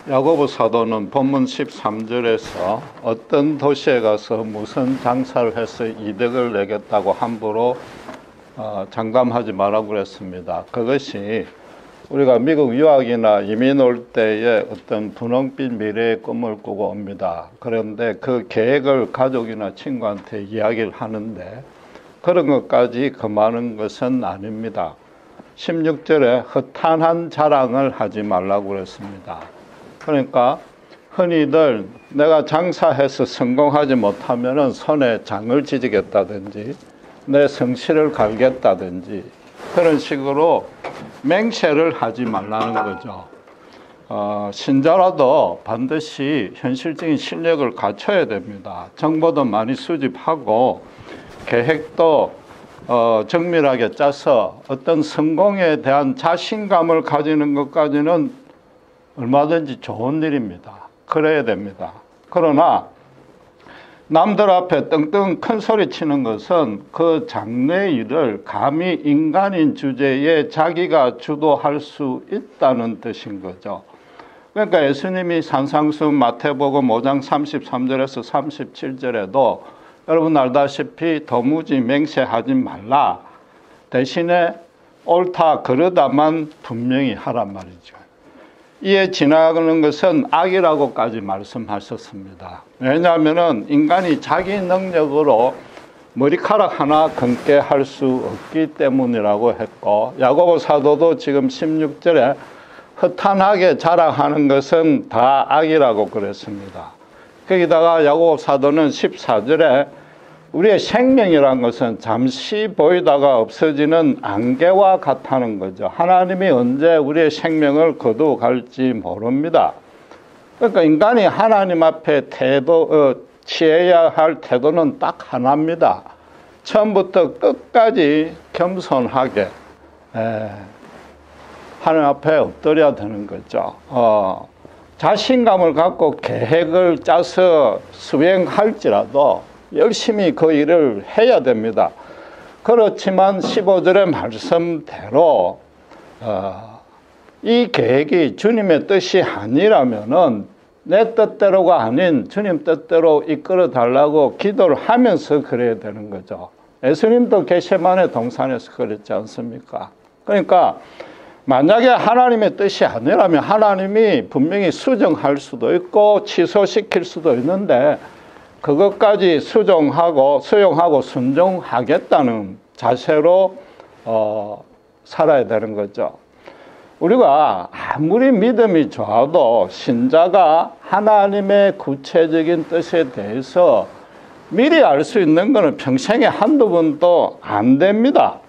야고보 사도는 본문 13절에서 어떤 도시에 가서 무슨 장사를 해서 이득을 내겠다고 함부로 장담하지 말라고 그랬습니다. 그것이 우리가 미국 유학이나 이민 올 때에 어떤 분홍빛 미래의 꿈을 꾸고 옵니다. 그런데 그 계획을 가족이나 친구한테 이야기를 하는데 그런 것까지 금하는 것은 아닙니다. 16절에 허탄한 자랑을 하지 말라고 그랬습니다. 그러니까 흔히들 내가 장사해서 성공하지 못하면 손에 장을 지지겠다든지 내 성실을 갈겠다든지 그런 식으로 맹세를 하지 말라는 거죠. 신자라도 반드시 현실적인 실력을 갖춰야 됩니다. 정보도 많이 수집하고 계획도 정밀하게 짜서 어떤 성공에 대한 자신감을 가지는 것까지는 얼마든지 좋은 일입니다. 그래야 됩니다. 그러나 남들 앞에 떵떵 큰 소리 치는 것은 그 장래 일을 감히 인간인 주제에 자기가 주도할 수 있다는 뜻인 거죠. 그러니까 예수님이 산상수 마태복음 5장 33절에서 37절에도 여러분 알다시피 도무지 맹세하지 말라. 대신에 옳다 그러다만 분명히 하란 말이죠. 이에 지나가는 것은 악이라고까지 말씀하셨습니다. 왜냐하면 인간이 자기 능력으로 머리카락 하나 검게 할 수 없기 때문이라고 했고 야고보 사도도 지금 16절에 허탄하게 자랑하는 것은 다 악이라고 그랬습니다. 거기다가 야고보 사도는 14절에 우리의 생명이란 것은 잠시 보이다가 없어지는 안개와 같다는 거죠. 하나님이 언제 우리의 생명을 거두갈지 모릅니다. 그러니까 인간이 하나님 앞에 취해야 할 태도는 딱 하나입니다. 처음부터 끝까지 겸손하게 하나님 앞에 엎드려야 되는 거죠. 자신감을 갖고 계획을 짜서 수행할지라도 열심히 그 일을 해야 됩니다. 그렇지만 15절의 말씀대로 이 계획이 주님의 뜻이 아니라면은 내 뜻대로가 아닌 주님 뜻대로 이끌어 달라고 기도를 하면서 그래야 되는 거죠. 예수님도 겟세마네 동산에서 그랬지 않습니까? 그러니까 만약에 하나님의 뜻이 아니라면 하나님이 분명히 수정할 수도 있고 취소시킬 수도 있는데 그것까지 수용하고 순종하겠다는 자세로 살아야 되는 거죠. 우리가 아무리 믿음이 좋아도 신자가 하나님의 구체적인 뜻에 대해서 미리 알 수 있는 것은 평생에 한두 번도 안 됩니다.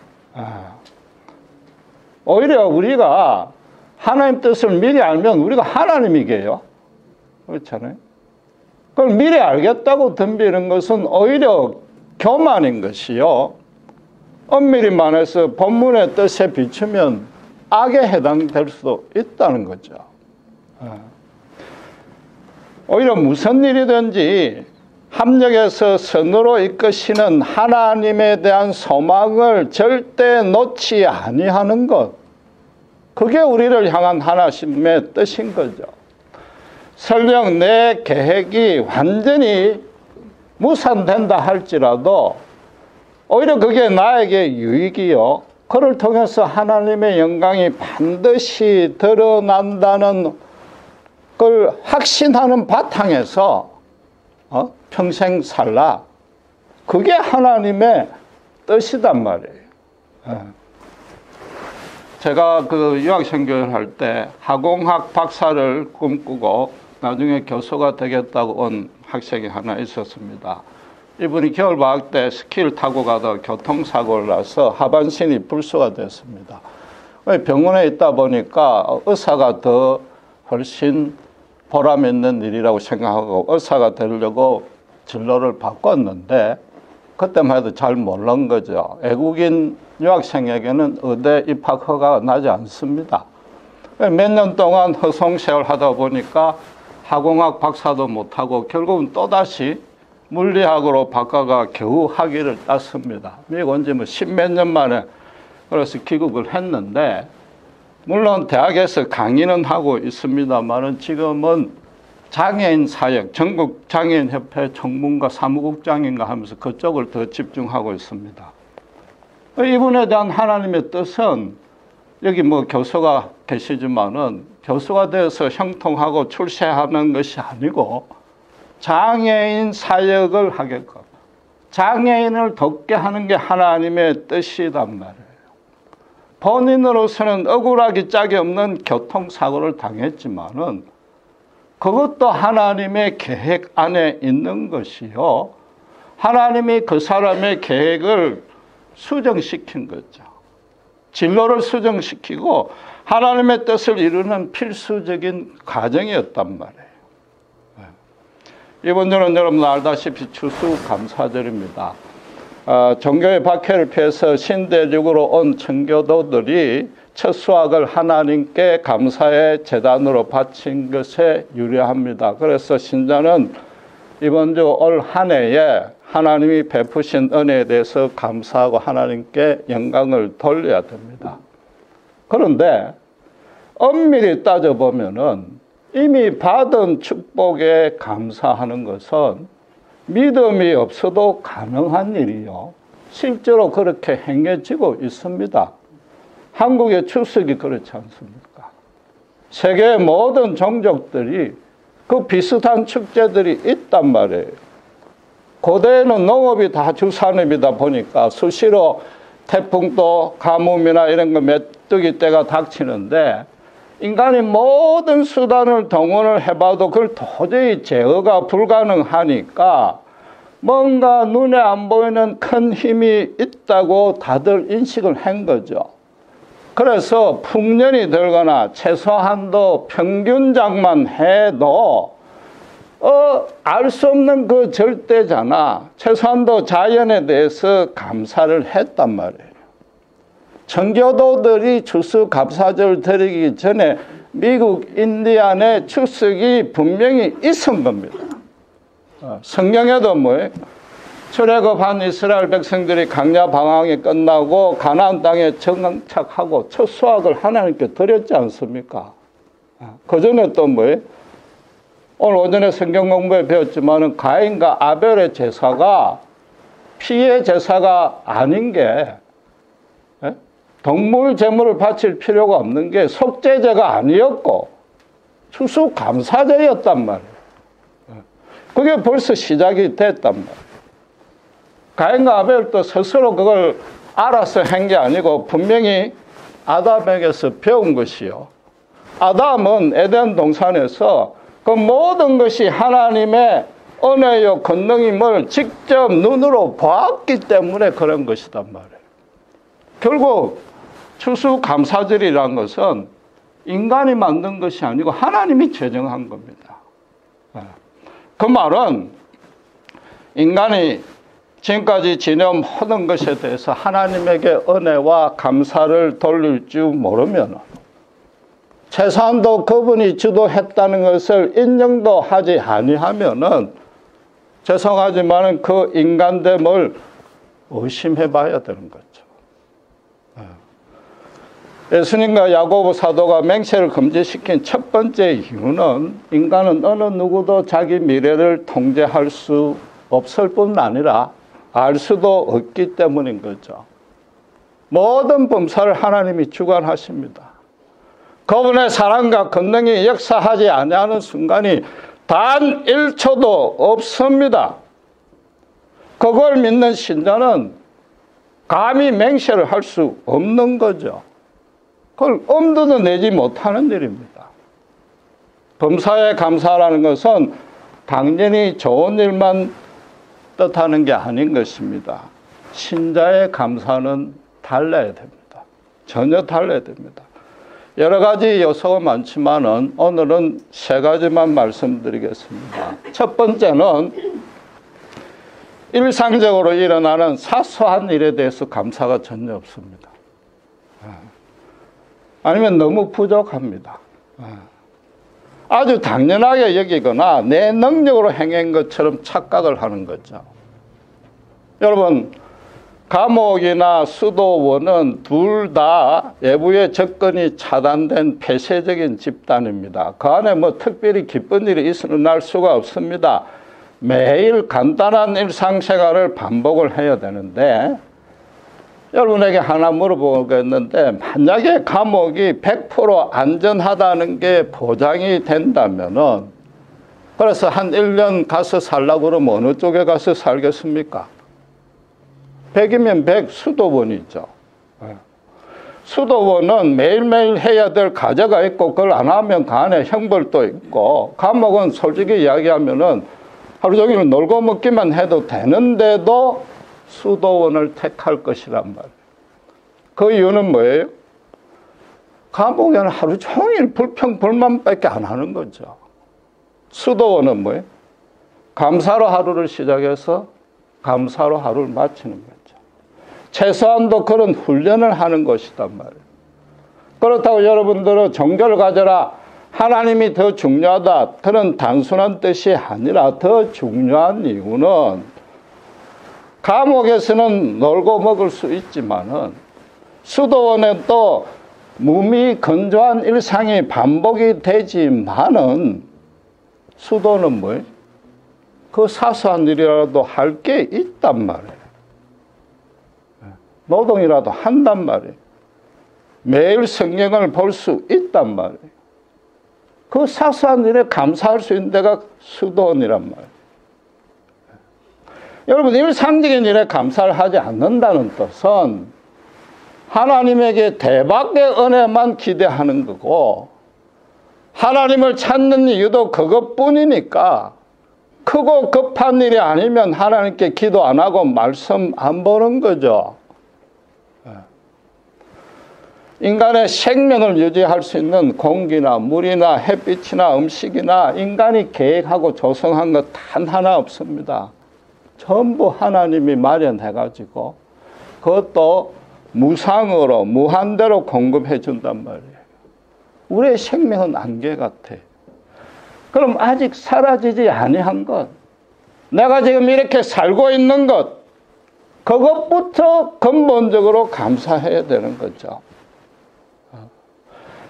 오히려 우리가 하나님 뜻을 미리 알면 우리가 하나님이게요. 그렇잖아요. 그걸 미리 알겠다고 덤비는 것은 오히려 교만인 것이요. 엄밀히 말해서 본문의 뜻에 비추면 악에 해당될 수도 있다는 거죠. 오히려 무슨 일이든지 합력해서 선으로 이끄시는 하나님에 대한 소망을 절대 놓지 아니하는 것. 그게 우리를 향한 하나님의 뜻인 거죠. 설령 내 계획이 완전히 무산된다 할지라도 오히려 그게 나에게 유익이요. 그를 통해서 하나님의 영광이 반드시 드러난다는 걸 확신하는 바탕에서 평생 살라. 그게 하나님의 뜻이단 말이에요. 제가 그 유학생 교육을 할 때 화공학 박사를 꿈꾸고 나중에 교수가 되겠다고 온 학생이 하나 있었습니다. 이분이 겨울방학 때 스키를 타고 가다가 교통사고를 나서 하반신이 불수가 됐습니다. 병원에 있다 보니까 의사가 더 훨씬 보람 있는 일이라고 생각하고 의사가 되려고 진로를 바꿨는데 그때만 해도 잘 모르는 거죠. 외국인 유학생에게는 의대 입학 허가가 나지 않습니다. 몇 년 동안 허송세월 하다 보니까 화공학 박사도 못하고 결국은 또다시 물리학으로 바꿔가 겨우 학위를 땄습니다. 미국 온 지 뭐 십몇 년 만에 그래서 귀국을 했는데 물론 대학에서 강의는 하고 있습니다만은 지금은 장애인 사역, 전국 장애인협회 총무과 사무국장인가 하면서 그쪽을 더 집중하고 있습니다. 이분에 대한 하나님의 뜻은 여기 뭐 교수가 계시지만은 교수가 되어서 형통하고 출세하는 것이 아니고 장애인 사역을 하게끔 장애인을 돕게 하는 게 하나님의 뜻이란 말이에요. 본인으로서는 억울하기 짝이 없는 교통사고를 당했지만은 그것도 하나님의 계획 안에 있는 것이요. 하나님이 그 사람의 계획을 수정시킨 거죠. 진로를 수정시키고 하나님의 뜻을 이루는 필수적인 과정이었단 말이에요. 이번 주는 여러분 알다시피 추수감사절입니다. 종교의 박해를 피해서 신대륙으로 온 청교도들이 첫 수확을 하나님께 감사의 제단으로 바친 것에 유래합니다. 그래서 신자는 이번 주 올 한 해에 하나님이 베푸신 은혜에 대해서 감사하고 하나님께 영광을 돌려야 됩니다. 그런데 엄밀히 따져보면은 이미 받은 축복에 감사하는 것은 믿음이 없어도 가능한 일이요. 실제로 그렇게 행해지고 있습니다. 한국의 추석이 그렇지 않습니까? 세계의 모든 종족들이 그 비슷한 축제들이 있단 말이에요. 고대에는 농업이 다 주산업이다 보니까 수시로 태풍도 가뭄이나 이런 거 메뚜기 때가 닥치는데 인간이 모든 수단을 동원을 해봐도 그걸 도저히 제어가 불가능하니까 뭔가 눈에 안 보이는 큰 힘이 있다고 다들 인식을 한 거죠. 그래서 풍년이 들거나 최소한도 평균작만 해도 알 수 없는 그 절대자나 최소한도 자연에 대해서 감사를 했단 말이에요. 청교도들이 추수감사절 드리기 전에 미국 인디안의 추석이 분명히 있은 겁니다. 성경에도 뭐예요? 출애굽한 이스라엘 백성들이 광야 방황이 끝나고 가나안 땅에 정착하고 첫 수확을 하나님께 드렸지 않습니까? 그 전에 또 뭐예요? 오늘 오전에 성경 공부에 배웠지만은 가인과 아벨의 제사가 피의 제사가 아닌 게 동물 제물을 바칠 필요가 없는 게 속죄제가 아니었고 추수감사제였단 말이에요. 그게 벌써 시작이 됐단 말이에요. 가인과 아벨도 스스로 그걸 알아서 한 게 아니고 분명히 아담에게서 배운 것이요. 아담은 에덴 동산에서 그 모든 것이 하나님의 은혜요 권능임을 직접 눈으로 보았기 때문에 그런 것이단 말이에요. 결국 추수감사절이라는 것은 인간이 만든 것이 아니고 하나님이 제정한 겁니다. 그 말은 인간이 지금까지 지내온 모든 것에 대해서 하나님에게 은혜와 감사를 돌릴 줄 모르면 최소한도 그분이 주도했다는 것을 인정도 하지 아니하면은 죄송하지만 그 인간됨을 의심해 봐야 되는 거죠. 예수님과 야고보 사도가 맹세를 금지시킨 첫 번째 이유는 인간은 어느 누구도 자기 미래를 통제할 수 없을 뿐 아니라 알 수도 없기 때문인 거죠. 모든 범사를 하나님이 주관하십니다. 그분의 사랑과 권능이 역사하지 아니하는 순간이 단 1초도 없습니다. 그걸 믿는 신자는 감히 맹세를 할 수 없는 거죠. 그걸 엄두도 내지 못하는 일입니다. 범사에 감사라는 것은 당연히 좋은 일만 뜻하는 게 아닌 것입니다. 신자의 감사는 달라야 됩니다. 전혀 달라야 됩니다. 여러 가지 요소가 많지만은 오늘은 세 가지만 말씀드리겠습니다. 첫 번째는 일상적으로 일어나는 사소한 일에 대해서 감사가 전혀 없습니다. 아니면 너무 부족합니다. 아주 당연하게 여기거나 내 능력으로 행한 것처럼 착각을 하는 거죠. 여러분, 감옥이나 수도원은 둘 다 외부의 접근이 차단된 폐쇄적인 집단입니다. 그 안에 뭐 특별히 기쁜 일이 일어날 수가 없습니다. 매일 간단한 일상생활을 반복을 해야 되는데, 여러분에게 하나 물어보겠는데, 만약에 감옥이 100% 안전하다는 게 보장이 된다면은, 그래서 한 1년 가서 살라고 그러면 어느 쪽에 가서 살겠습니까? 100이면 100 수도원이죠. 수도원은 매일매일 해야 될 과제가 있고, 그걸 안 하면 그 안에 형벌도 있고, 감옥은 솔직히 이야기하면은 하루 종일 놀고 먹기만 해도 되는데도 수도원을 택할 것이란 말이에요. 그 이유는 뭐예요? 감옥에는 하루 종일 불평, 불만밖에 안 하는 거죠. 수도원은 뭐예요? 감사로 하루를 시작해서 감사로 하루를 마치는 거죠. 최소한도 그런 훈련을 하는 것이단 말이에요. 그렇다고 여러분들은 종교를 가져라, 하나님이 더 중요하다, 그런 단순한 뜻이 아니라 더 중요한 이유는, 감옥에서는 놀고 먹을 수 있지만은 수도원에 또 몸이 건조한 일상이 반복이 되지만은 수도는 뭐예요? 그 사소한 일이라도 할 게 있단 말이에요. 노동이라도 한단 말이에요. 매일 성경을 볼 수 있단 말이에요. 그 사소한 일에 감사할 수 있는 데가 수도원이란 말이에요. 여러분, 일상적인 일에 감사를 하지 않는다는 뜻은 하나님에게 대박의 은혜만 기대하는 거고, 하나님을 찾는 이유도 그것뿐이니까 크고 급한 일이 아니면 하나님께 기도 안 하고 말씀 안 보는 거죠. 인간의 생명을 유지할 수 있는 공기나 물이나 햇빛이나 음식이나 인간이 계획하고 조성한 것 단 하나 없습니다. 전부 하나님이 마련해가지고 그것도 무상으로 무한대로 공급해 준단 말이에요. 우리의 생명은 안개 같아. 그럼 아직 사라지지 아니한 것, 내가 지금 이렇게 살고 있는 것, 그것부터 근본적으로 감사해야 되는 거죠.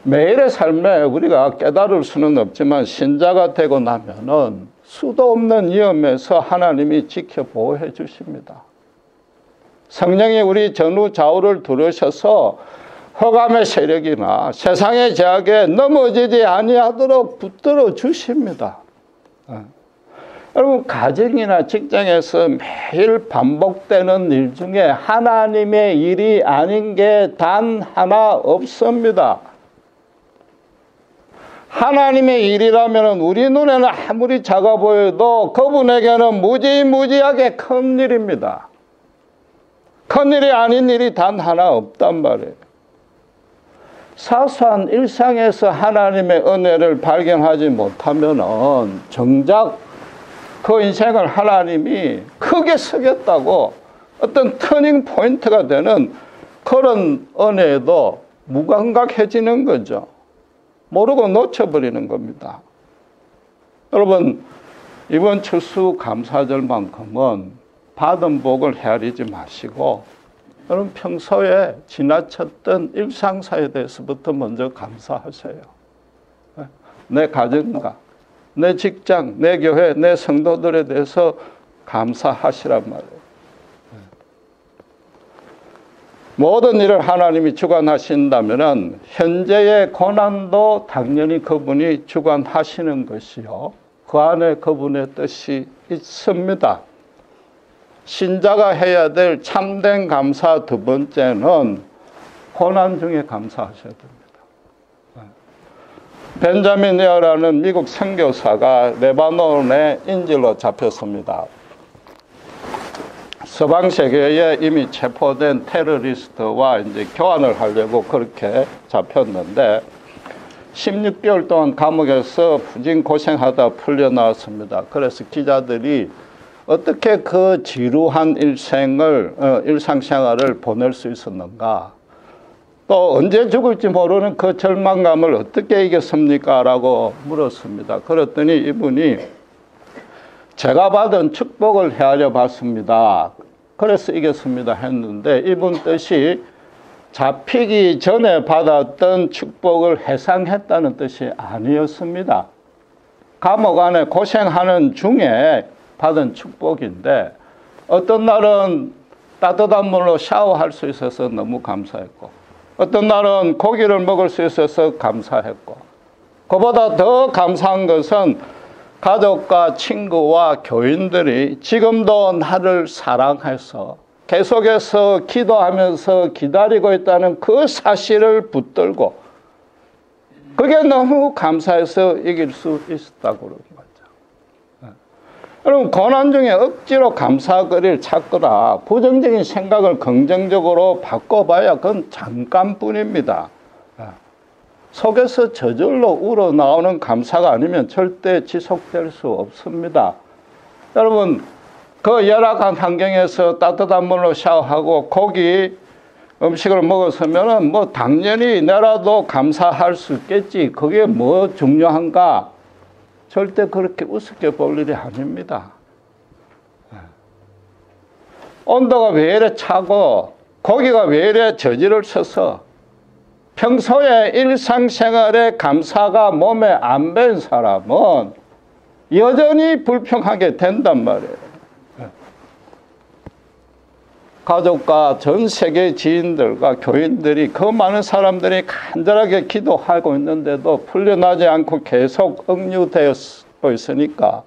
매일의 삶에 우리가 깨달을 수는 없지만 신자가 되고 나면은 수도 없는 위험에서 하나님이 지켜 보호해 주십니다. 성령이 우리 전후 좌우를 두르셔서 허감의 세력이나 세상의 제약에 넘어지지 아니하도록 붙들어 주십니다. 여러분, 가정이나 직장에서 매일 반복되는 일 중에 하나님의 일이 아닌 게 단 하나 없습니다. 하나님의 일이라면 우리 눈에는 아무리 작아 보여도 그분에게는 무지무지하게 큰 일입니다. 큰 일이 아닌 일이 단 하나 없단 말이에요. 사소한 일상에서 하나님의 은혜를 발견하지 못하면은 정작 그 인생을 하나님이 크게 쓰겠다고 어떤 터닝 포인트가 되는 그런 은혜도 무감각해지는 거죠. 모르고 놓쳐버리는 겁니다. 여러분, 이번 추수감사절만큼은 받은 복을 헤아리지 마시고, 여러분 평소에 지나쳤던 일상사에 대해서부터 먼저 감사하세요. 내 가정과 내 직장, 내 교회, 내 성도들에 대해서 감사하시란 말이에요. 모든 일을 하나님이 주관하신다면 현재의 고난도 당연히 그분이 주관하시는 것이요, 그 안에 그분의 뜻이 있습니다. 신자가 해야 될 참된 감사 두 번째는 고난 중에 감사하셔야 됩니다. 벤자민 에어라는 미국 선교사가 레바논의 인질로 잡혔습니다. 서방 세계에 이미 체포된 테러리스트와 이제 교환을 하려고 그렇게 잡혔는데 16개월 동안 감옥에서 부진 고생하다 풀려나왔습니다. 그래서 기자들이 어떻게 그 지루한 일상생활을 보낼 수 있었는가, 또 언제 죽을지 모르는 그 절망감을 어떻게 이겼습니까? 라고 물었습니다. 그랬더니 이분이 제가 받은 축복을 헤아려 봤습니다. 그래서 이겼습니다 했는데 이분 뜻이 잡히기 전에 받았던 축복을 해상했다는 뜻이 아니었습니다. 감옥 안에 고생하는 중에 받은 축복인데 어떤 날은 따뜻한 물로 샤워할 수 있어서 너무 감사했고 어떤 날은 고기를 먹을 수 있어서 감사했고 그보다 더 감사한 것은 가족과 친구와 교인들이 지금도 나를 사랑해서 계속해서 기도하면서 기다리고 있다는 그 사실을 붙들고 그게 너무 감사해서 이길 수 있었다고 그러는 거죠. 여러분 고난 중에 억지로 감사거리를 찾거나 부정적인 생각을 긍정적으로 바꿔봐야 그건 잠깐뿐입니다. 속에서 저절로 우러나오는 감사가 아니면 절대 지속될 수 없습니다. 여러분 그 열악한 환경에서 따뜻한 물로 샤워하고 고기 음식을 먹었으면 뭐 당연히 내라도 감사할 수 있겠지. 그게 뭐 중요한가? 절대 그렇게 우습게 볼 일이 아닙니다. 온도가 왜 이래 차고 고기가 왜 이래 저지를 쳐서 평소에 일상생활에 감사가 몸에 안 밴 사람은 여전히 불평하게 된단 말이에요. 가족과 전 세계 지인들과 교인들이 그 많은 사람들이 간절하게 기도하고 있는데도 풀려나지 않고 계속 억류되어 있으니까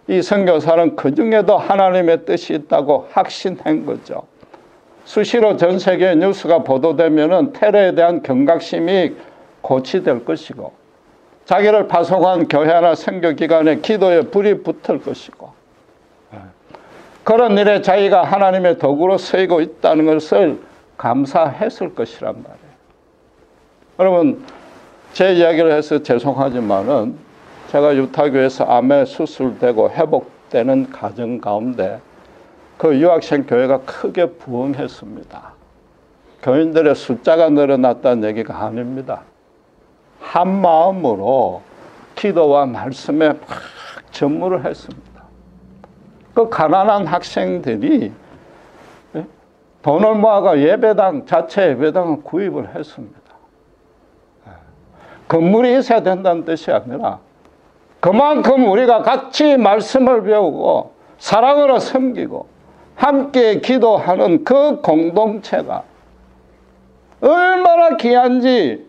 이 선교사는 그 중에도 하나님의 뜻이 있다고 확신한 거죠. 수시로 전 세계 뉴스가 보도되면은 테러에 대한 경각심이 고취될 것이고 자기를 파송한 교회나 선교기관에 기도에 불이 붙을 것이고 그런 일에 자기가 하나님의 도구로 쓰이고 있다는 것을 감사했을 것이란 말이에요. 여러분 제 이야기를 해서 죄송하지만은 제가 유타교에서 암에 수술되고 회복되는 과정 가운데 그 유학생 교회가 크게 부흥했습니다. 교인들의 숫자가 늘어났다는 얘기가 아닙니다. 한 마음으로 기도와 말씀에 막 전무를 했습니다. 그 가난한 학생들이 돈을 모아가 예배당, 자체 예배당을 구입을 했습니다. 건물이 있어야 된다는 뜻이 아니라 그만큼 우리가 같이 말씀을 배우고 사랑으로 섬기고 함께 기도하는 그 공동체가 얼마나 귀한지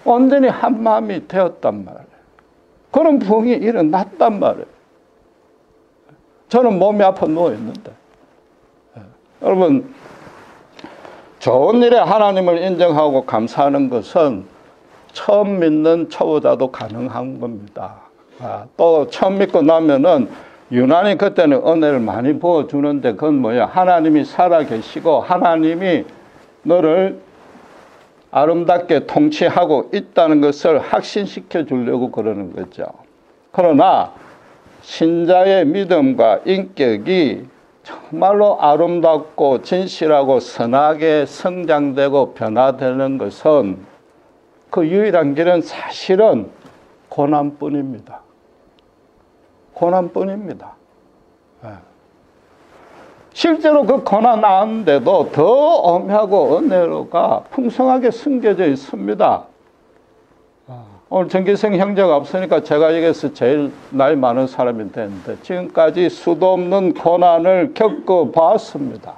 온전히 한 마음이 되었단 말이에요. 그런 부흥이 일어났단 말이에요. 저는 몸이 아파 누워있는데 여러분 좋은 일에 하나님을 인정하고 감사하는 것은 처음 믿는 초보자도 가능한 겁니다. 또 처음 믿고 나면은 유난히 그때는 은혜를 많이 부어주는데 그건 뭐야? 하나님이 살아계시고 하나님이 너를 아름답게 통치하고 있다는 것을 확신시켜 주려고 그러는 거죠. 그러나 신자의 믿음과 인격이 정말로 아름답고 진실하고 선하게 성장되고 변화되는 것은 그 유일한 길은 사실은 고난뿐입니다. 고난뿐입니다. 실제로 그 고난 가운데도 더 엄하고 은혜로가 풍성하게 숨겨져 있습니다. 오늘 정기성 형제가 없으니까 제가 여기서 제일 나이 많은 사람이 되는데 지금까지 수도 없는 고난을 겪어봤습니다.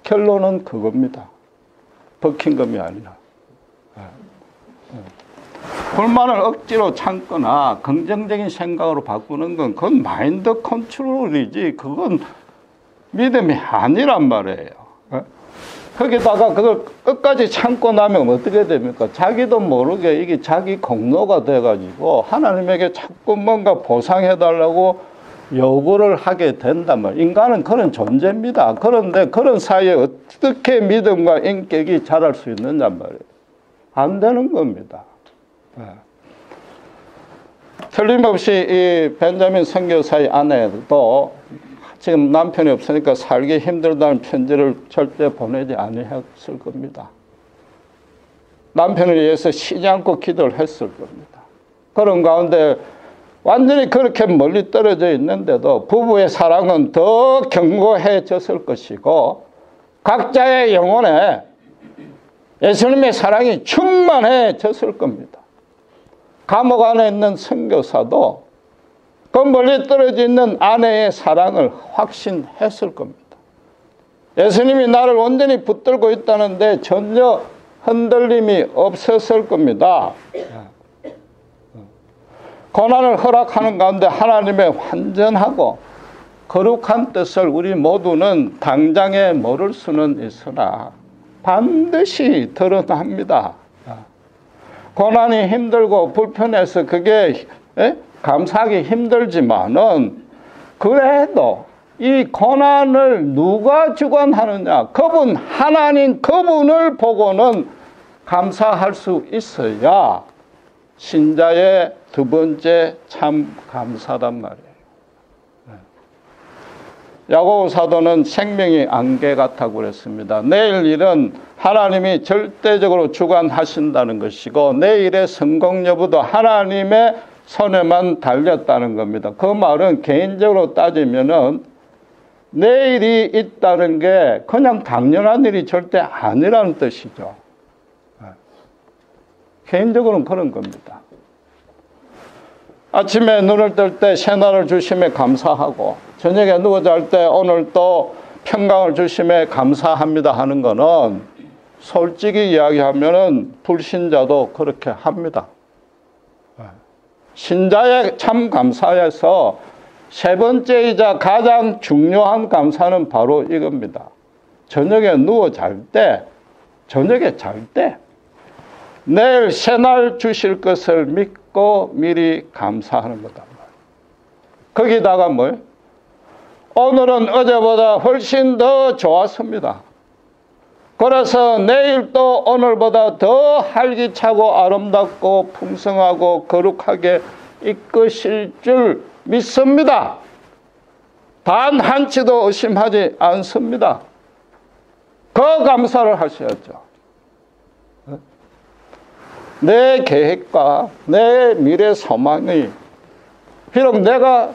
결론은 그겁니다. 버킹검이 아니라. 불만을 억지로 참거나 긍정적인 생각으로 바꾸는 건 그건 마인드 컨트롤이지 그건 믿음이 아니란 말이에요. 거기다가 그걸 끝까지 참고 나면 어떻게 됩니까? 자기도 모르게 이게 자기 공로가 돼가지고 하나님에게 자꾸 뭔가 보상해달라고 요구를 하게 된단 말이에요. 인간은 그런 존재입니다. 그런데 그런 사이에 어떻게 믿음과 인격이 자랄 수 있느냔 말이에요. 안 되는 겁니다. 틀림없이 이 벤자민 선교사의 아내도 지금 남편이 없으니까 살기 힘들다는 편지를 절대 보내지 아니했을 겁니다. 남편을 위해서 쉬지 않고 기도를 했을 겁니다. 그런 가운데 완전히 그렇게 멀리 떨어져 있는데도 부부의 사랑은 더 견고해졌을 것이고 각자의 영혼에 예수님의 사랑이 충만해졌을 겁니다. 감옥 안에 있는 선교사도 그 멀리 떨어져 있는 아내의 사랑을 확신했을 겁니다. 예수님이 나를 온전히 붙들고 있다는데 전혀 흔들림이 없었을 겁니다. 고난을 허락하는 가운데 하나님의 완전하고 거룩한 뜻을 우리 모두는 당장에 모를 수는 있으나 반드시 드러납니다. 고난이 힘들고 불편해서 그게 감사하기 힘들지만은 그래도 이 고난을 누가 주관하느냐? 그분, 하나님 그분을 보고는 감사할 수 있어야 신자의 두 번째 참 감사단 말이에요. 야고보 사도는 생명이 안개 같다고 그랬습니다. 내일 일은 하나님이 절대적으로 주관하신다는 것이고 내일의 성공 여부도 하나님의 손에만 달렸다는 겁니다. 그 말은 개인적으로 따지면은 내일이 있다는 게 그냥 당연한 일이 절대 아니라는 뜻이죠. 개인적으로는 그런 겁니다. 아침에 눈을 뜰 때 새날을 주심에 감사하고 저녁에 누워 잘 때 오늘 또 평강을 주심에 감사합니다 하는 거는 솔직히 이야기하면은 불신자도 그렇게 합니다. 신자의 참 감사에서 세 번째이자 가장 중요한 감사는 바로 이겁니다. 저녁에 누워 잘 때 내일 새날 주실 것을 믿고 미리 감사하는 거다. 거기다가 뭘? 오늘은 어제보다 훨씬 더 좋았습니다. 그래서 내일 또 오늘보다 더 활기차고 아름답고 풍성하고 거룩하게 이끄실 줄 믿습니다. 단 한치도 의심하지 않습니다. 그 감사를 하셔야죠. 내 계획과 내 미래 소망이 비록 내가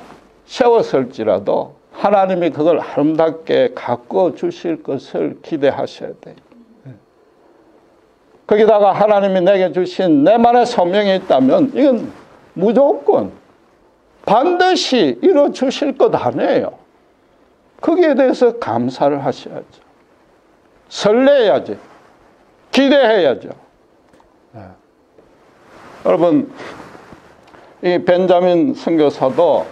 세웠을지라도 하나님이 그걸 아름답게 가꾸어 주실 것을 기대하셔야 돼요. 거기다가 하나님이 내게 주신 내만의 소명이 있다면 이건 무조건 반드시 이루어 주실 것 아니에요. 거기에 대해서 감사를 하셔야죠. 설레야지. 기대해야죠. 여러분, 이 벤자민 선교사도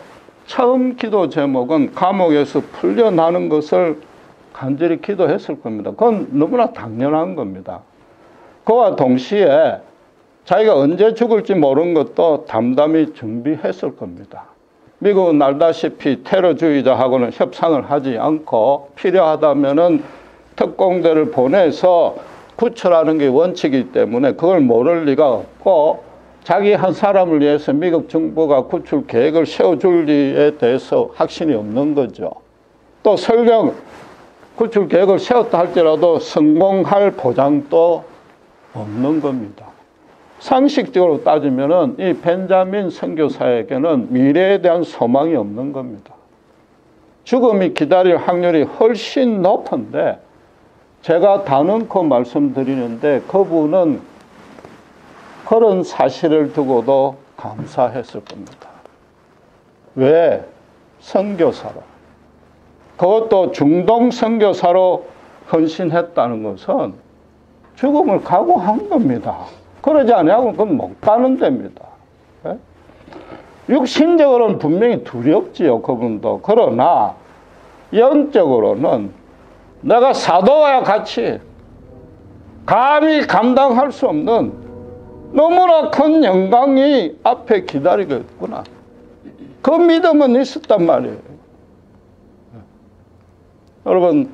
처음 기도 제목은 감옥에서 풀려나는 것을 간절히 기도했을 겁니다. 그건 너무나 당연한 겁니다. 그와 동시에 자기가 언제 죽을지 모르는 것도 담담히 준비했을 겁니다. 미국은 알다시피 테러주의자하고는 협상을 하지 않고 필요하다면은 특공대를 보내서 구출하는 게 원칙이기 때문에 그걸 모를 리가 없고 자기 한 사람을 위해서 미국 정부가 구출 계획을 세워줄 리에 대해서 확신이 없는 거죠. 또 설령 구출 계획을 세웠다 할지라도 성공할 보장도 없는 겁니다. 상식적으로 따지면은 이 벤자민 선교사에게는 미래에 대한 소망이 없는 겁니다. 죽음이 기다릴 확률이 훨씬 높은데 제가 다놓고 말씀드리는데 그분은 그런 사실을 두고도 감사했을 겁니다. 왜? 선교사로. 그것도 중동 선교사로 헌신했다는 것은 죽음을 각오한 겁니다. 그러지 않으면 그건 못 가는 데입니다. 육신적으로는 분명히 두렵지요, 그분도. 그러나 영적으로는 내가 사도와 같이 감히 감당할 수 없는 너무나 큰 영광이 앞에 기다리고 있구나. 그 믿음은 있었단 말이에요. 여러분,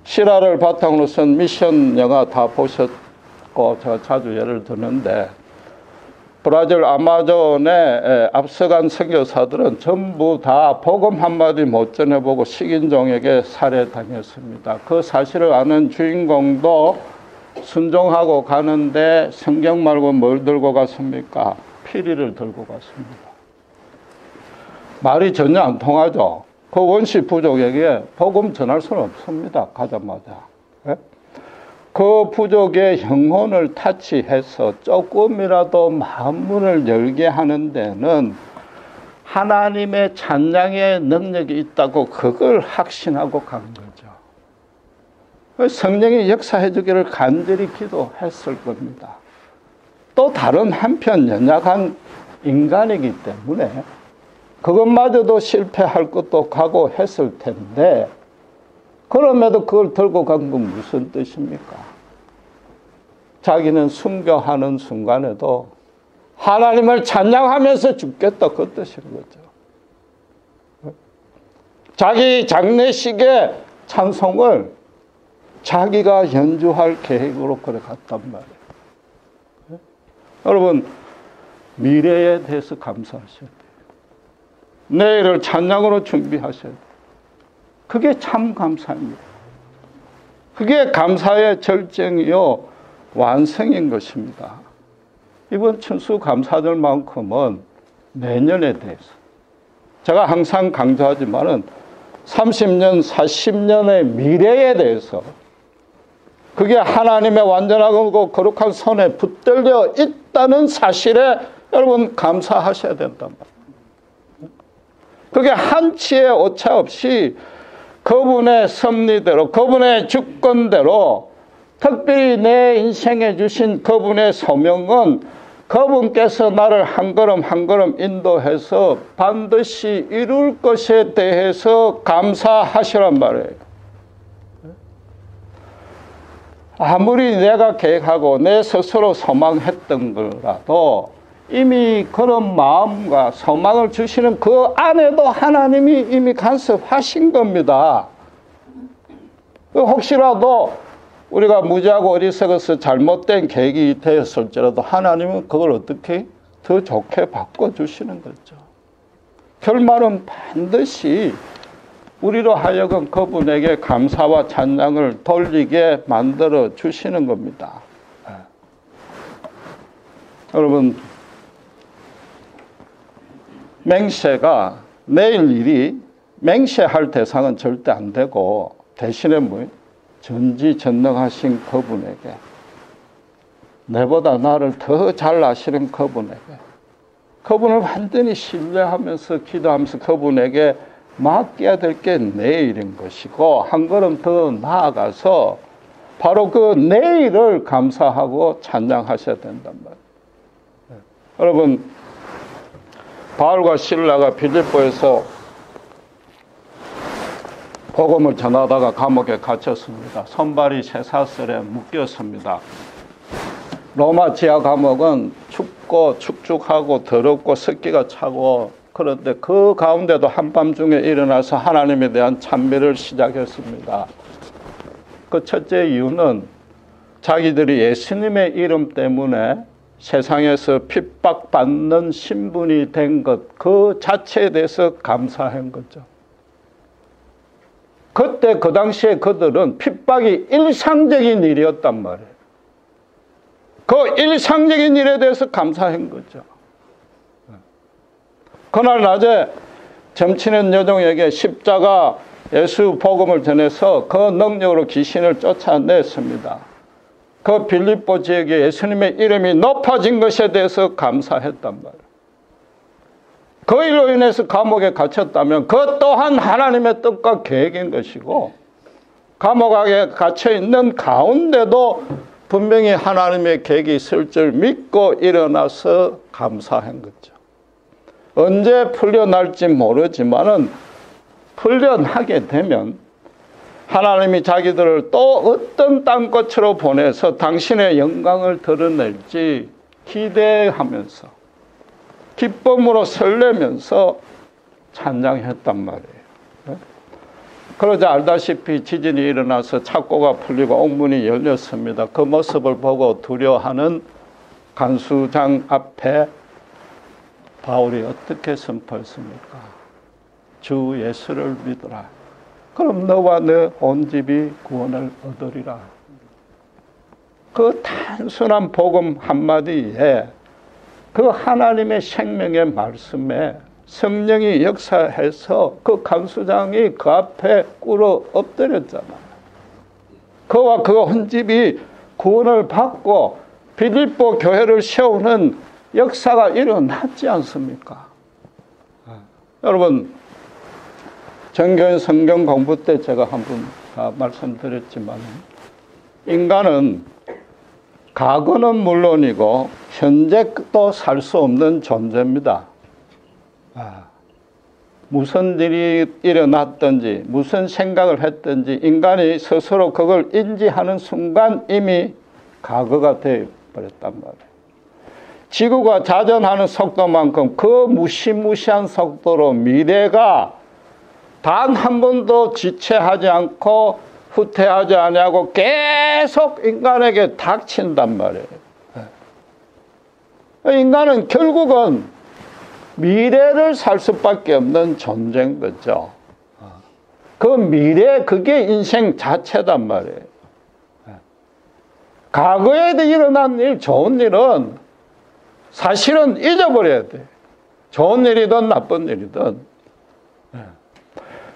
실화를 바탕으로 쓴 미션 영화 다 보셨고 제가 자주 예를 드는데 브라질 아마존에 앞서간 선교사들은 전부 다 복음 한마디 못 전해보고 식인종에게 살해당했습니다. 그 사실을 아는 주인공도 순종하고 가는데 성경 말고 뭘 들고 갔습니까? 피리를 들고 갔습니다. 말이 전혀 안 통하죠. 그 원시 부족에게 복음 전할 수는 없습니다. 가자마자. 그 부족의 영혼을 타치해서 조금이라도 마음문을 열게 하는 데는 하나님의 찬양의 능력이 있다고 그걸 확신하고 간 거죠. 성령이 역사해 주기를 간절히 기도했을 겁니다. 또 다른 한편 연약한 인간이기 때문에 그것마저도 실패할 것도 각오했을 텐데 그럼에도 그걸 들고 간 건 무슨 뜻입니까? 자기는 순교하는 순간에도 하나님을 찬양하면서 죽겠다 그 뜻인 거죠. 자기 장례식의 찬송을 자기가 연주할 계획으로 그래 갔단 말이에요. 여러분 미래에 대해서 감사하셔야 돼요. 내일을 찬양으로 준비하셔야 돼요. 그게 참 감사입니다. 그게 감사의 절정이요 완성인 것입니다. 이번 천수감사절만큼은 내년에 대해서 제가 항상 강조하지만은 30년, 40년의 미래에 대해서 그게 하나님의 완전하고 거룩한 손에 붙들려 있다는 사실에 여러분 감사하셔야 된단 말이에요. 그게 한치의 오차 없이 그분의 섭리대로 그분의 주권대로 특별히 내 인생에 주신 그분의 소명은 그분께서 나를 한 걸음 한 걸음 인도해서 반드시 이룰 것에 대해서 감사하시란 말이에요. 아무리 내가 계획하고 내 스스로 소망했던 거라도 이미 그런 마음과 소망을 주시는 그 안에도 하나님이 이미 간섭하신 겁니다. 혹시라도 우리가 무지하고 어리석어서 잘못된 계획이 되었을지라도 하나님은 그걸 어떻게 더 좋게 바꿔주시는 거죠. 결말은 반드시 우리로 하여금 그분에게 감사와 찬양을 돌리게 만들어 주시는 겁니다. 여러분 맹세가 내일 일이 맹세할 대상은 절대 안 되고 대신에 뭐예요? 전지전능하신 그분에게 내보다 나를 더 잘 아시는 그분에게 그분을 완전히 신뢰하면서 기도하면서 그분에게 맡겨야 될 게 내일인 것이고 한 걸음 더 나아가서 바로 그 내일을 감사하고 찬양하셔야 된단 말이에요. 여러분 바울과 실라가 빌립보에서 복음을 전하다가 감옥에 갇혔습니다. 손발이 쇠사슬에 묶였습니다. 로마 지하 감옥은 춥고 축축하고 더럽고 습기가 차고 그런데 그 가운데도 한밤중에 일어나서 하나님에 대한 찬미를 시작했습니다. 그 첫째 이유는 자기들이 예수님의 이름 때문에 세상에서 핍박받는 신분이 된 것 그 자체에 대해서 감사한 거죠. 그때 그 당시에 그들은 핍박이 일상적인 일이었단 말이에요. 그 일상적인 일에 대해서 감사한 거죠. 그날 낮에 점치는 여종에게 십자가 예수 복음을 전해서 그 능력으로 귀신을 쫓아냈습니다. 그 빌립보 지역에 예수님의 이름이 높아진 것에 대해서 감사했단 말이에요. 그 일로 인해서 감옥에 갇혔다면 그 또한 하나님의 뜻과 계획인 것이고 감옥에 갇혀있는 가운데도 분명히 하나님의 계획이 있을 줄 믿고 일어나서 감사한 거죠. 언제 풀려날지 모르지만은 풀려나게 되면 하나님이 자기들을 또 어떤 땅끝으로 보내서 당신의 영광을 드러낼지 기대하면서 기쁨으로 설레면서 찬양했단 말이에요. 그러자 알다시피 지진이 일어나서 착고가 풀리고 옥문이 열렸습니다. 그 모습을 보고 두려워하는 간수장 앞에 바울이 어떻게 선포했습니까? 주 예수를 믿으라. 그럼 너와 너 온 집이 구원을 얻으리라. 그 단순한 복음 한마디에 그 하나님의 생명의 말씀에 성령이 역사해서 그 간수장이 그 앞에 꿇어 엎드렸잖아요. 그와 그 혼집이 구원을 받고 빌립보 교회를 세우는 역사가 일어났지 않습니까? 여러분, 정교인 성경 공부 때 제가 한번 말씀드렸지만, 인간은 과거는 물론이고 현재도 살 수 없는 존재입니다. 무슨 일이 일어났든지 무슨 생각을 했든지 인간이 스스로 그걸 인지하는 순간 이미 과거가 되어버렸단 말이에요. 지구가 자전하는 속도만큼 그 무시무시한 속도로 미래가 단 한 번도 지체하지 않고 후퇴하지 아니하고 계속 인간에게 닥친단 말이에요. 인간은 결국은 미래를 살 수밖에 없는 존재인 거죠. 그 미래, 그게 인생 자체단 말이에요. 과거에 일어난 일, 좋은 일은 사실은 잊어버려야 돼. 좋은 일이든 나쁜 일이든.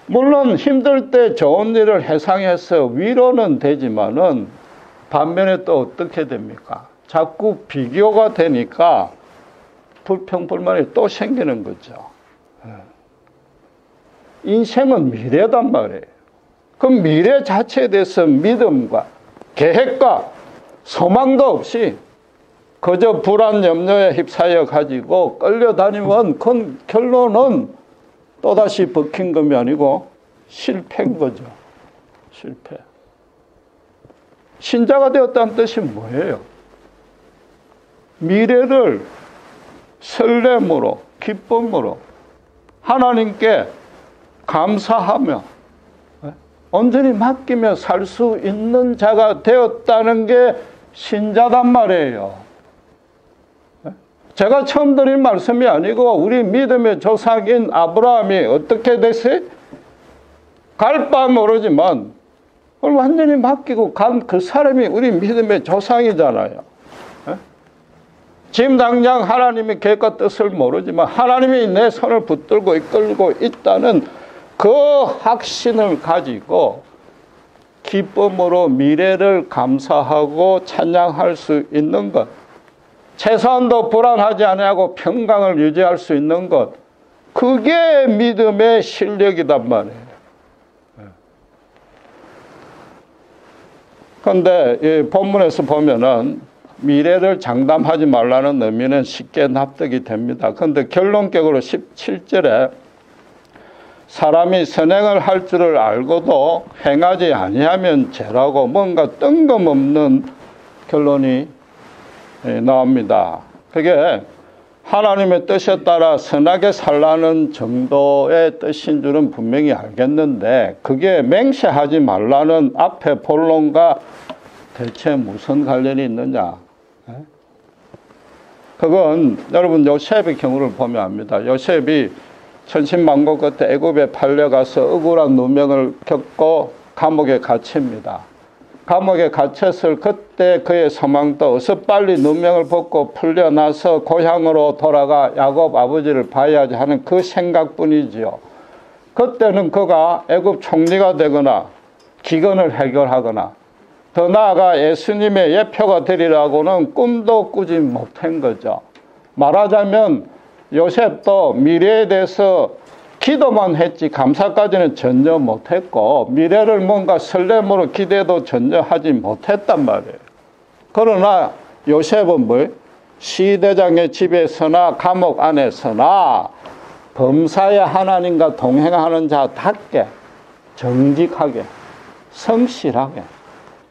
물론 힘들 때 좋은 일을 회상해서 위로는 되지만은 반면에 또 어떻게 됩니까? 자꾸 비교가 되니까 불평불만이 또 생기는 거죠. 인생은 미래단 말이에요. 그 미래 자체에 대해서 믿음과 계획과 소망도 없이 그저 불안 염려에 휩싸여 가지고 끌려다니면 그 결론은 또다시 버킹검이 아니고 실패인 거죠. 실패. 신자가 되었다는 뜻이 뭐예요? 미래를 설렘으로, 기쁨으로 하나님께 감사하며 온전히 맡기며 살 수 있는 자가 되었다는 게 신자단 말이에요. 제가 처음 드린 말씀이 아니고 우리 믿음의 조상인 아브라함이 어떻게 됐어요? 갈 바 모르지만 완전히 맡기고 간 그 사람이 우리 믿음의 조상이잖아요. 지금 당장 하나님의 계획과 뜻을 모르지만 하나님이 내 손을 붙들고 이끌고 있다는 그 확신을 가지고 기쁨으로 미래를 감사하고 찬양할 수 있는 것, 최소한도 불안하지 아니하고 평강을 유지할 수 있는 것, 그게 믿음의 실력이단 말이에요. 그런데 이 본문에서 보면은 미래를 장담하지 말라는 의미는 쉽게 납득이 됩니다. 그런데 결론적으로 17절에 사람이 선행을 할 줄을 알고도 행하지 아니하면 죄라고 뭔가 뜬금없는 결론이 나옵니다. 그게 하나님의 뜻에 따라 선하게 살라는 정도의 뜻인 줄은 분명히 알겠는데 그게 맹세하지 말라는 앞에 본론과 대체 무슨 관련이 있느냐? 그건 여러분 요셉의 경우를 보면 압니다. 요셉이 천신만고 끝에 애굽에 팔려가서 억울한 누명을 겪고 감옥에 갇힙니다. 감옥에 갇혔을 그때 그의 소망도 어서 빨리 누명을 벗고 풀려나서 고향으로 돌아가 야곱 아버지를 봐야지 하는 그 생각뿐이지요. 그때는 그가 애굽 총리가 되거나 기근을 해결하거나 더 나아가 예수님의 예표가 되리라고는 꿈도 꾸지 못한 거죠. 말하자면 요셉도 미래에 대해서 기도만 했지 감사까지는 전혀 못했고 미래를 뭔가 설렘으로 기대도 전혀 하지 못했단 말이에요. 그러나 요셉은 뭐 시대장의 집에서나 감옥 안에서나 범사의 하나님과 동행하는 자답게 정직하게 성실하게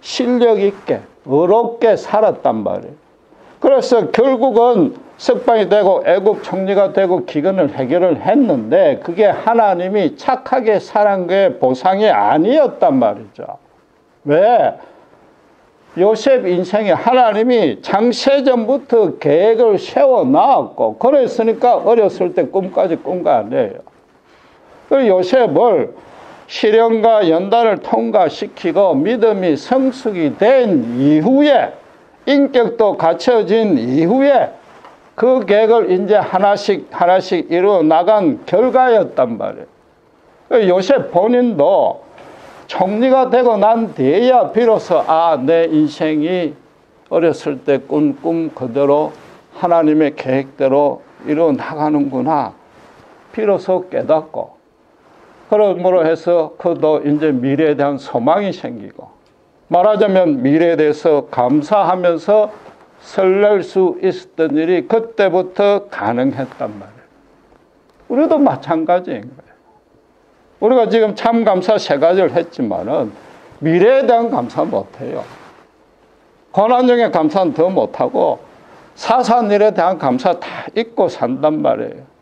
실력 있게 의롭게 살았단 말이에요. 그래서 결국은 석방이 되고 애굽 총리가 되고 기근을 해결을 했는데 그게 하나님이 착하게 살한 게 보상이 아니었단 말이죠. 왜? 요셉 인생에 하나님이 창세전부터 계획을 세워놨고 그랬으니까 어렸을 때 꿈까지 꾼 거 아니에요. 요셉을 시련과 연단을 통과시키고 믿음이 성숙이 된 이후에 인격도 갖춰진 이후에 그 계획을 이제 하나씩 하나씩 이루어 나간 결과였단 말이에요. 요셉 본인도 총리가 되고 난 뒤에야 비로소 내 인생이 어렸을 때 꾼 꿈 그대로 하나님의 계획대로 이루어 나가는구나 비로소 깨닫고, 그러므로 해서 그도 이제 미래에 대한 소망이 생기고, 말하자면 미래에 대해서 감사하면서 설렐 수 있었던 일이 그때부터 가능했단 말이에요. 우리도 마찬가지인 거예요. 우리가 지금 참감사 3가지를 했지만은 미래에 대한 감사 못해요. 고난중에 감사는 더 못하고 사소한 일에 대한 감사 다 잊고 산단 말이에요.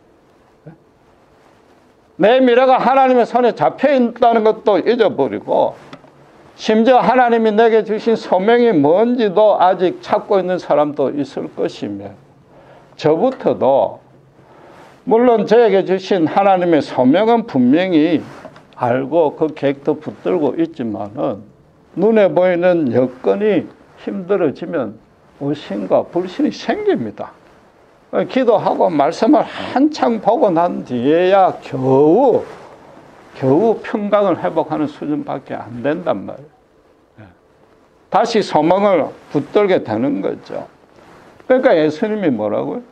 내 미래가 하나님의 손에 잡혀 있다는 것도 잊어버리고, 심지어 하나님이 내게 주신 소명이 뭔지도 아직 찾고 있는 사람도 있을 것이며, 저부터도 물론 저에게 주신 하나님의 소명은 분명히 알고 그 계획도 붙들고 있지만은 눈에 보이는 여건이 힘들어지면 의심과 불신이 생깁니다. 기도하고 말씀을 한창 보고 난 뒤에야 겨우 평강을 회복하는 수준밖에 안 된단 말이에요. 다시 소망을 붙들게 되는 거죠. 그러니까 예수님이 뭐라고요?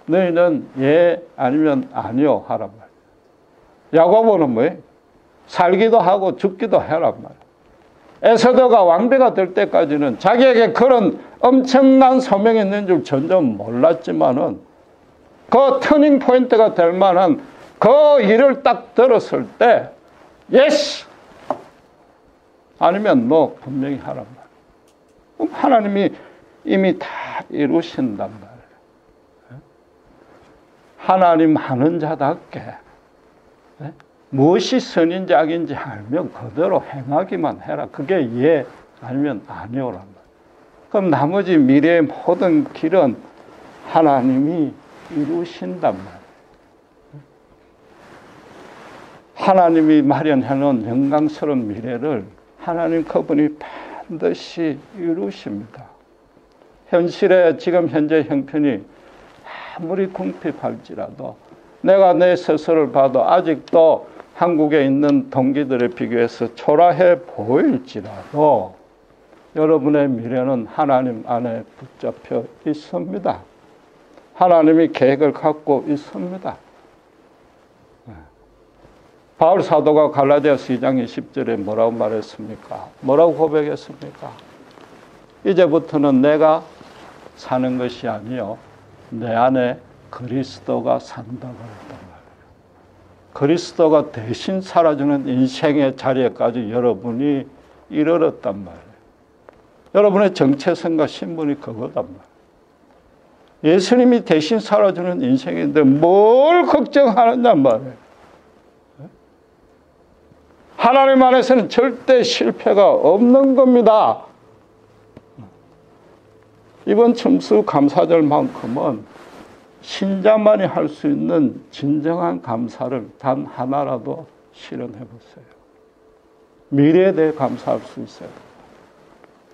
너희는 예 아니면 아니요 하란 말이에요. 야고보는 뭐예요? 살기도 하고 죽기도 해란 말이에요. 에스더가 왕비가 될 때까지는 자기에게 그런 엄청난 소명이 있는 줄 전혀 몰랐지만은 그 터닝 포인트가 될 만한 그 일을 딱 들었을 때 예스! 아니면 너 분명히 하란 말이에요. 그럼 하나님이 이미 다 이루신단 말이에요. 하나님 하는 자답게 무엇이 선인지 악인지 알면 그대로 행하기만 해라. 그게 예 아니면 아니오란 말이에요. 그럼 나머지 미래의 모든 길은 하나님이 이루신단 말이에요. 하나님이 마련해놓은 영광스러운 미래를 하나님 그분이 반드시 이루십니다. 현실에 지금 현재 형편이 아무리 궁핍할지라도 내가 내 스스로를 봐도 아직도 한국에 있는 동기들에 비교해서 초라해 보일지라도 여러분의 미래는 하나님 안에 붙잡혀 있습니다. 하나님이 계획을 갖고 있습니다. 바울 사도가 갈라디아서 2장 20절에 뭐라고 말했습니까? 뭐라고 고백했습니까? 이제부터는 내가 사는 것이 아니요 내 안에 그리스도가 산다고 했단 말이에요. 그리스도가 대신 살아주는 인생의 자리에까지 여러분이 이르렀단 말이에요. 여러분의 정체성과 신분이 그거단 말이에요. 예수님이 대신 살아주는 인생인데 뭘 걱정하느냐 말이에요. 하나님 안에서는 절대 실패가 없는 겁니다. 이번 첨수 감사절만큼은 신자만이 할 수 있는 진정한 감사를 단 하나라도 실현해 보세요. 미래에 대해 감사할 수 있어요.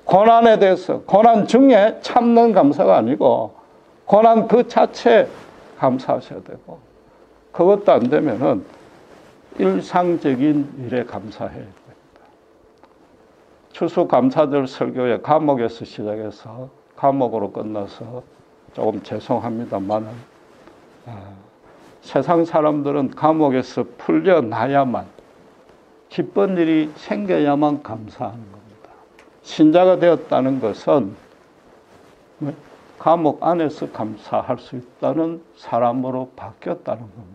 고난에 대해서, 고난 중에 참는 감사가 아니고 고난 그 자체에 감사하셔야 되고, 그것도 안 되면은 일상적인 일에 감사해야 됩니다. 추수감사절 설교의 감옥에서 시작해서 감옥으로 끝나서 조금 죄송합니다만 세상 사람들은 감옥에서 풀려나야만, 기쁜 일이 생겨야만 감사하는 겁니다. 신자가 되었다는 것은 감옥 안에서 감사할 수 있다는 사람으로 바뀌었다는 겁니다.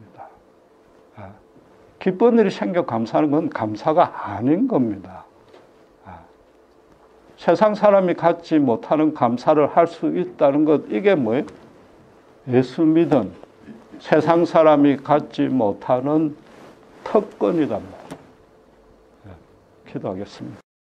기쁜 일이 생겨 감사하는 건 감사가 아닌 겁니다. 세상 사람이 갖지 못하는 감사를 할 수 있다는 것, 이게 뭐예요? 예수 믿은 세상 사람이 갖지 못하는 특권이란 말이에요. 기도하겠습니다.